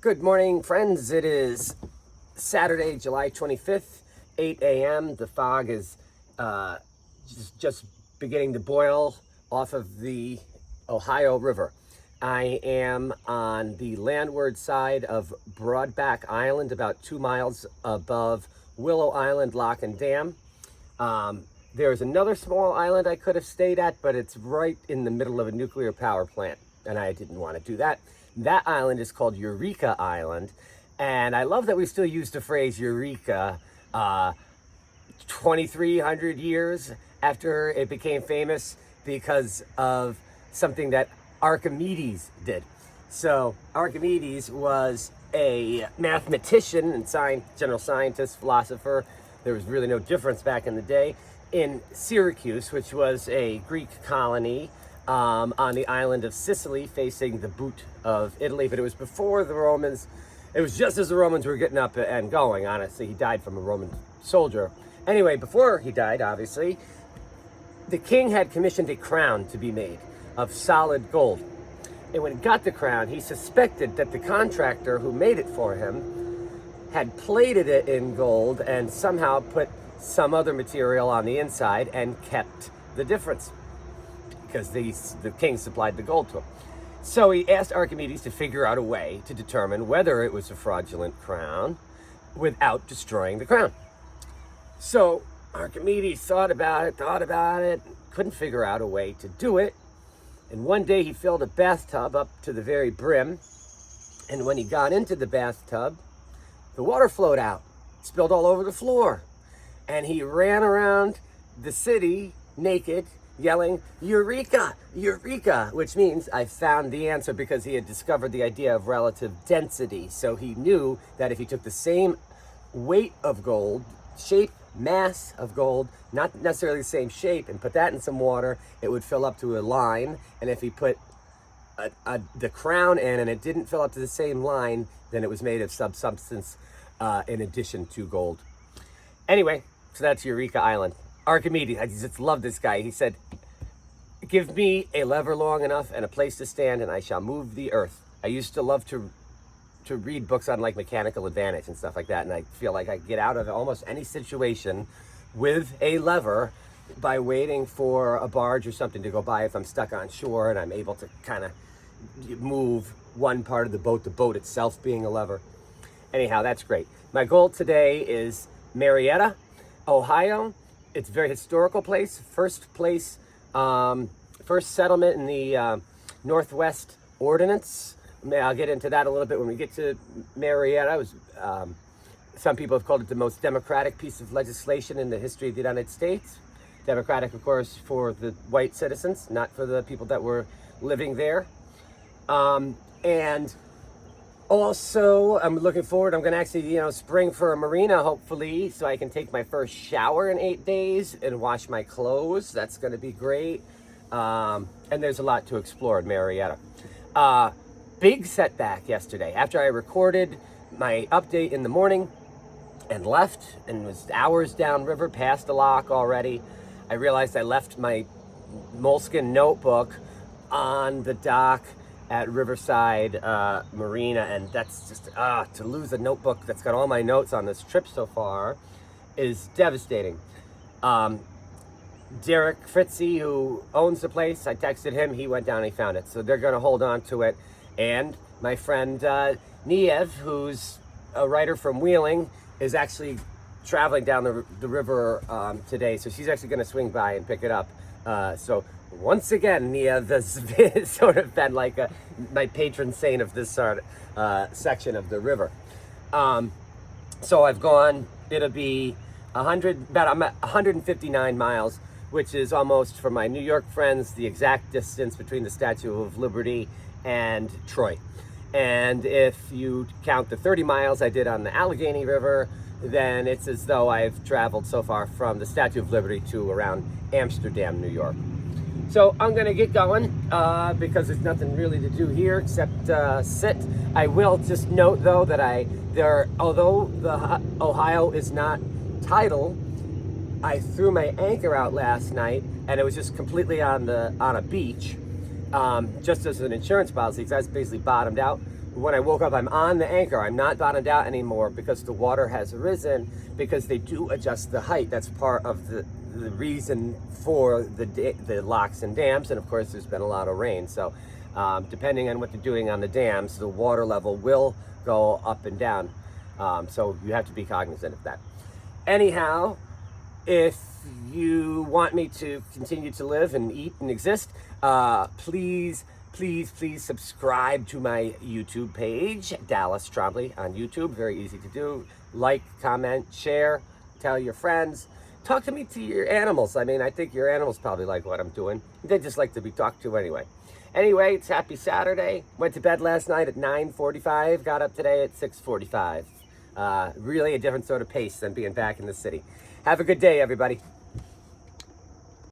Good morning, friends. It is Saturday, July 25th, 8 a.m. The fog is just beginning to boil off of the Ohio River. I am on the landward side of Broadback Island, about 2 miles above Willow Island Lock and Dam. There's another small island I could have stayed at, but it's right in the middle of a nuclear power plant, and I didn't want to do that. That island is called Eureka Island, and I love that we still use the phrase Eureka 2,300 years after it became famous because of something that Archimedes did. So Archimedes was a mathematician and general scientist, philosopher. There was really no difference back in the day, in Syracuse, which was a Greek colony on the island of Sicily facing the boot of Italy. But it was before the Romans. It was just as the Romans were getting up and going, honestly. He died from a Roman soldier. Anyway, before he died, obviously, the king had commissioned a crown to be made of solid gold. And when he got the crown, he suspected that the contractor who made it for him had plated it in gold and somehow put some other material on the inside and kept the difference because the king supplied the gold to him. So he asked Archimedes to figure out a way to determine whether it was a fraudulent crown without destroying the crown. So Archimedes thought about it, couldn't figure out a way to do it. And one day he filled a bathtub up to the very brim. And when he got into the bathtub, the water flowed out, spilled all over the floor. And he ran around the city naked, yelling, "Eureka, Eureka," which means I found the answer, because he had discovered the idea of relative density. So he knew that if he took the same weight of gold, shape, mass of gold, not necessarily the same shape, and put that in some water, it would fill up to a line. And if he put the crown in and it didn't fill up to the same line, then it was made of some substance in addition to gold. Anyway, so that's Eureka Island. Archimedes, I just love this guy. He said, "Give me a lever long enough and a place to stand, and I shall move the earth." I used to love to read books on like mechanical advantage and stuff like that, and I feel like I get out of almost any situation with a lever by waiting for a barge or something to go by if I'm stuck on shore, and I'm able to kind of move one part of the boat itself being a lever. Anyhow, that's great. My goal today is Marietta, Ohio. It's a very historical place. First settlement in the Northwest Ordinance. I'll get into that a little bit when we get to Marietta. Some people have called it the most democratic piece of legislation in the history of the United States. Democratic, of course, for the white citizens, not for the people that were living there. And also, I'm looking forward. I'm going to actually, spring for a marina, hopefully, so I can take my first shower in 8 days and wash my clothes. That's going to be great. And there's a lot to explore in Marietta. Big setback yesterday. After I recorded my update in the morning and left and was hours downriver, past the lock already, I realized I left my moleskin notebook on the dock at Riverside Marina, and that's just to lose a notebook that's got all my notes on this trip so far is devastating. Derek Fritzy, who owns the place, I texted him, he went down and he found it, so they're going to hold on to it. And my friend Niev, who's a writer from Wheeling, is actually traveling down the river today, so she's actually going to swing by and pick it up. So once again, Niev has sort of been like my patron saint of this sort of section of the river. So I've gone, it'll be I'm at 159 miles, which is almost, for my New York friends, the exact distance between the Statue of Liberty and Troy. And if you count the 30 miles I did on the Allegheny River, then it's as though I've traveled so far from the Statue of Liberty to around Amsterdam, New York. So I'm gonna get going because there's nothing really to do here except sit. I will just note though that although the Ohio is not tidal, I threw my anchor out last night and it was just completely on a beach, just as an insurance policy, because I was basically bottomed out when I woke up, I'm on the anchor. I'm not bottomed out anymore because the water has risen, because they do adjust the height. That's part of the reason for the locks and dams. And of course, there's been a lot of rain. So depending on what they're doing on the dams, the water level will go up and down. So you have to be cognizant of that. Anyhow, if you want me to continue to live and eat and exist, please subscribe to my YouTube page, Dallas Trombley on YouTube. Very easy to do. Like, comment, share, tell your friends. Talk to me to your animals. I mean, I think your animals probably like what I'm doing. They just like to be talked to anyway. Anyway, it's happy Saturday. Went to bed last night at 9:45. Got up today at 6:45. Really a different sort of pace than being back in the city. Have a good day, everybody.